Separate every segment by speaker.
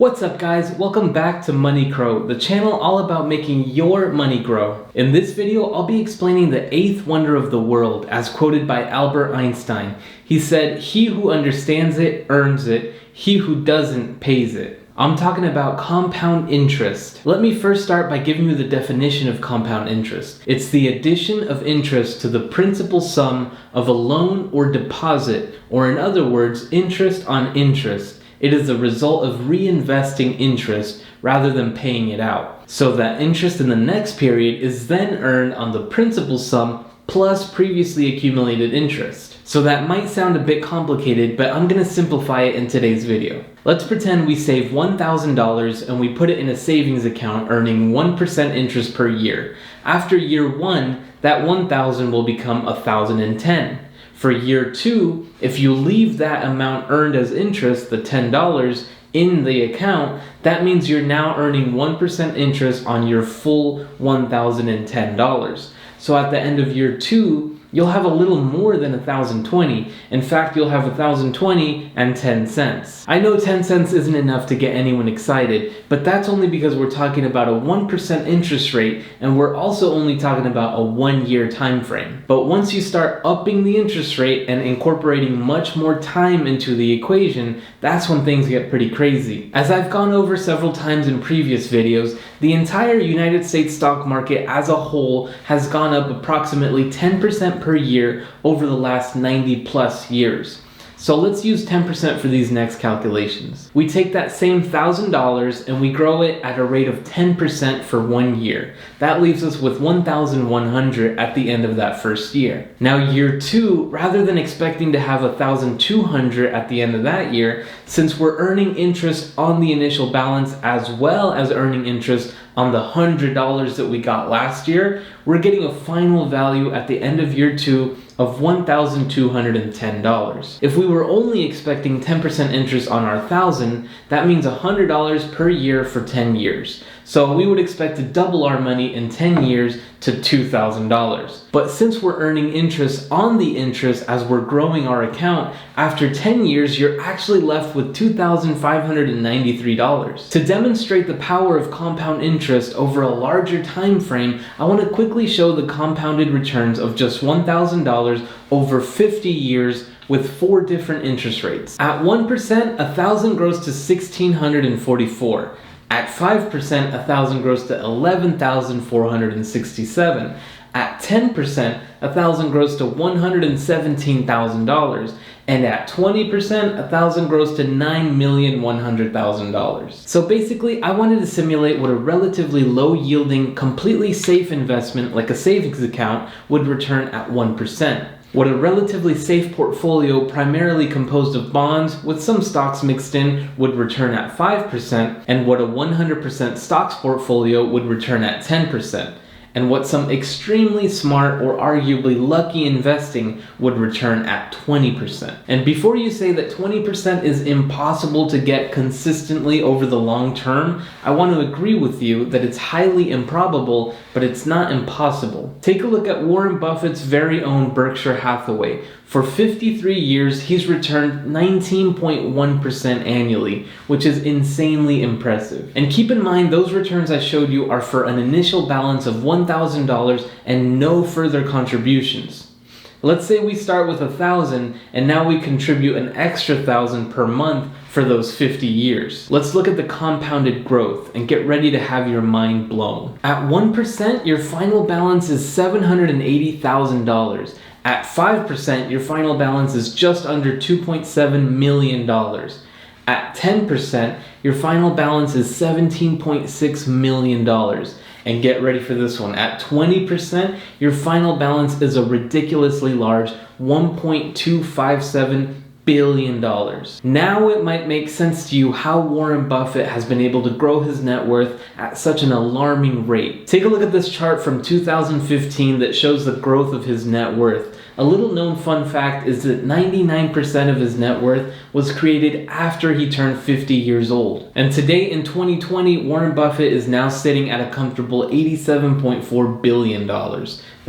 Speaker 1: What's up guys, welcome back to Money Crow, the channel all about making your money grow. In this video, I'll be explaining the eighth wonder of the world as quoted by Albert Einstein. He said, "He who understands it, earns it. He who doesn't, pays it." I'm talking about compound interest. Let me first start by giving you the definition of compound interest. It's the addition of interest to the principal sum of a loan or deposit, or in other words, interest on interest. It is the result of reinvesting interest rather than paying it out. So that interest in the next period is then earned on the principal sum plus previously accumulated interest. So that might sound a bit complicated, but I'm going to simplify it in today's video. Let's pretend we save $1,000 and we put it in a savings account earning 1% interest per year. After year one, that $1,000 will become $1,010. For year two, if you leave that amount earned as interest, the $10, in the account, that means you're now earning 1% interest on your full $1,010. So at the end of year two, you'll have a little more than $1,020. In fact, you'll have $1,020 and 10 cents. I know 10 cents isn't enough to get anyone excited, but that's only because we're talking about a 1% interest rate, and we're also only talking about a 1-year time frame. But once you start upping the interest rate and incorporating much more time into the equation, that's when things get pretty crazy. As I've gone over several times in previous videos, the entire United States stock market as a whole has gone up approximately 10% per year over the last 90 plus years. So let's use 10% for these next calculations. We take that same $1,000 and we grow it at a rate of 10% for 1 year. That leaves us with $1,100 at the end of that first year. Now year two, rather than expecting to have $1,200 at the end of that year, since we're earning interest on the initial balance as well as earning interest on the $100 that we got last year, we're getting a final value at the end of year two of $1,210. If we were only expecting 10% interest on our $1,000, that means $100 per year for 10 years. So we would expect to double our money in 10 years to $2,000. But since we're earning interest on the interest as we're growing our account, after 10 years, you're actually left with $2,593. To demonstrate the power of compound interest over a larger time frame, I want to quickly show the compounded returns of just $1,000 over 50 years with 4 different interest rates. At 1%, $1,000 grows to $1,644. At 5%, $1,000 grows to $11,467. At 10%, $1,000 grows to $117,000. And at 20%, $1,000 grows to $9,100,000. So basically, I wanted to simulate what a relatively low-yielding, completely safe investment like a savings account would return at 1%. What a relatively safe portfolio primarily composed of bonds with some stocks mixed in would return at 5%, and what a 100% stocks portfolio would return at 10%, and what some extremely smart or arguably lucky investing would return at 20%. And before you say that 20% is impossible to get consistently over the long term, I want to agree with you that it's highly improbable, but it's not impossible. Take a look at Warren Buffett's very own Berkshire Hathaway. For 53 years, he's returned 19.1% annually, which is insanely impressive. And keep in mind, those returns I showed you are for an initial balance of $1,000 and no further contributions. Let's say we start with $1,000 and now we contribute an extra $1,000 per month for those 50 years. Let's look at the compounded growth and get ready to have your mind blown. At 1%, your final balance is $780,000. At 5%, your final balance is just under $2.7 million. At 10%, your final balance is $17.6 million. And get ready for this one. At 20%, your final balance is a ridiculously large $1.257 billion. Now it might make sense to you how Warren Buffett has been able to grow his net worth at such an alarming rate. Take a look at this chart from 2015 that shows the growth of his net worth. A little known fun fact is that 99% of his net worth was created after he turned 50 years old. And today in 2020, Warren Buffett is now sitting at a comfortable $87.4 billion.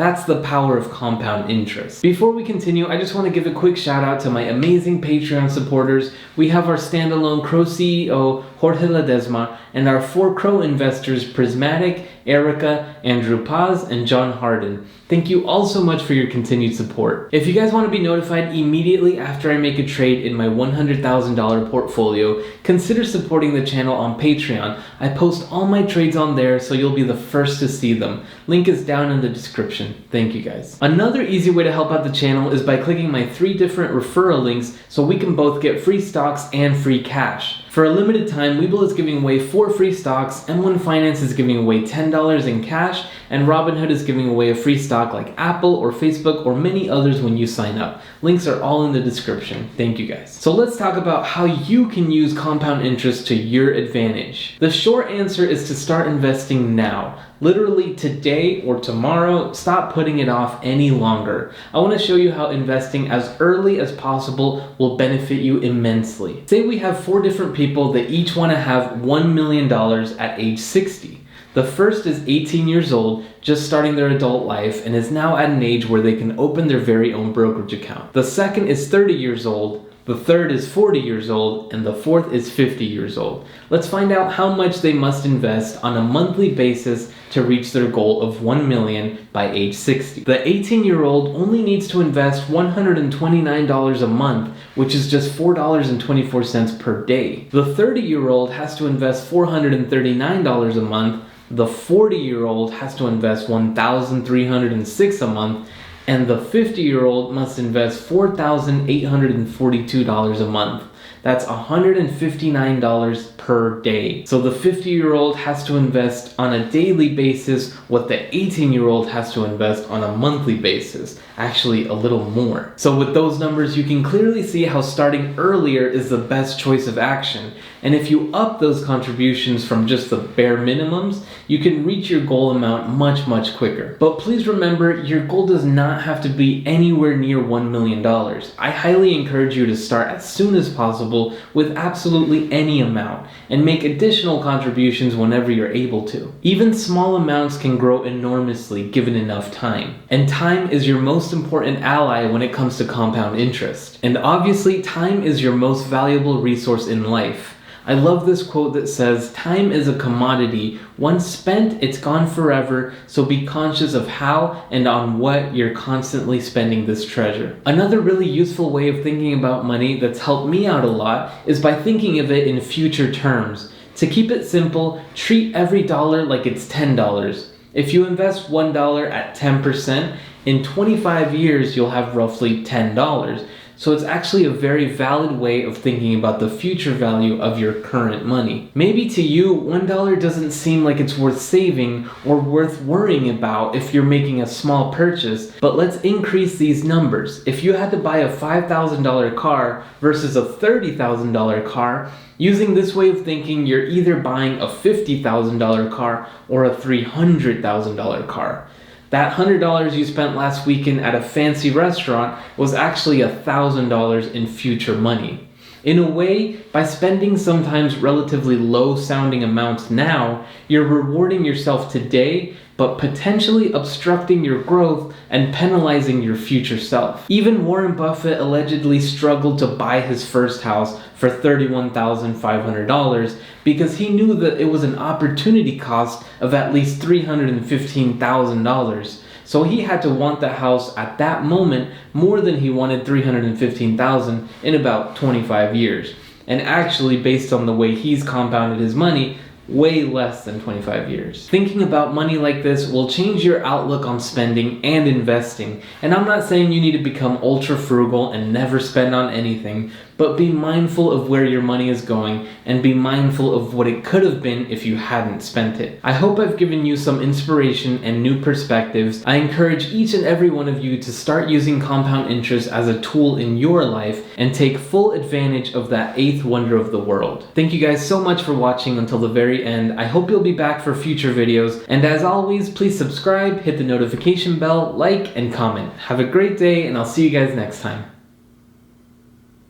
Speaker 1: That's the power of compound interest. Before we continue, I just want to give a quick shout out to my amazing Patreon supporters. We have our standalone Crow CEO, Jorge Ledesma, and our 4 Crow investors, Prismatic, Erica, Andrew Paz, and John Harden. Thank you all so much for your continued support. If you guys want to be notified immediately after I make a trade in my $100,000 portfolio, consider supporting the channel on Patreon. I post all my trades on there, so you'll be the first to see them. Link is down in the description. Thank you guys. Another easy way to help out the channel is by clicking my 3 different referral links so we can both get free stocks and free cash. For a limited time, Webull is giving away 4 free stocks, M1 Finance is giving away $10 in cash, and Robinhood is giving away a free stock like Apple or Facebook or many others when you sign up. Links are all in the description. Thank you guys. So let's talk about how you can use compound interest to your advantage. The short answer is to start investing now. Literally today or tomorrow. Stop putting it off any longer. I want to show you how investing as early as possible will benefit you immensely. Say we have 4 different people that each want to have $1 million at age 60. The first is 18 years old, just starting their adult life, and is now at an age where they can open their very own brokerage account. The second is 30 years old. The third is 40 years old, and the fourth is 50 years old. Let's find out how much they must invest on a monthly basis to reach their goal of $1 million by age 60. The 18-year-old only needs to invest $129 a month, which is just $4.24 per day. The 30-year-old has to invest $439 a month. The 40-year-old has to invest $1,306 a month. And the 50-year-old must invest $4,842 a month. That's $159 per day. So the 50-year-old has to invest on a daily basis what the 18-year-old has to invest on a monthly basis. Actually, a little more. So with those numbers, you can clearly see how starting earlier is the best choice of action. And if you up those contributions from just the bare minimums, you can reach your goal amount much, much quicker. But please remember, your goal does not have to be anywhere near $1 million. I highly encourage you to start as soon as possible with absolutely any amount and make additional contributions whenever you're able to. Even small amounts can grow enormously given enough time. And time is your most important ally when it comes to compound interest. And obviously, time is your most valuable resource in life. I love this quote that says, "Time is a commodity. Once spent, it's gone forever, so be conscious of how and on what you're constantly spending this treasure." Another really useful way of thinking about money that's helped me out a lot is by thinking of it in future terms. To keep it simple, treat every dollar like it's $10. If you invest $1 at 10%, in 25 years you'll have roughly $10. So it's actually a very valid way of thinking about the future value of your current money. Maybe to you, $1 doesn't seem like it's worth saving or worth worrying about if you're making a small purchase, but let's increase these numbers. If you had to buy a $5,000 car versus a $30,000 car, using this way of thinking, you're either buying a $50,000 car or a $300,000 car. That $100 you spent last weekend at a fancy restaurant was actually $1,000 in future money. In a way, by spending sometimes relatively low-sounding amounts now, you're rewarding yourself today, but potentially obstructing your growth and penalizing your future self. Even Warren Buffett allegedly struggled to buy his first house for $31,500 because he knew that it was an opportunity cost of at least $315,000. So he had to want the house at that moment more than he wanted $315,000 in about 25 years. And actually, based on the way he's compounded his money, way less than 25 years. Thinking about money like this will change your outlook on spending and investing. And I'm not saying you need to become ultra frugal and never spend on anything, but be mindful of where your money is going and be mindful of what it could have been if you hadn't spent it. I hope I've given you some inspiration and new perspectives. I encourage each and every one of you to start using compound interest as a tool in your life and take full advantage of that 8th wonder of the world. Thank you guys so much for watching until the very end. I hope you'll be back for future videos. And as always, please subscribe, hit the notification bell, like, and comment. Have a great day, and I'll see you guys next time.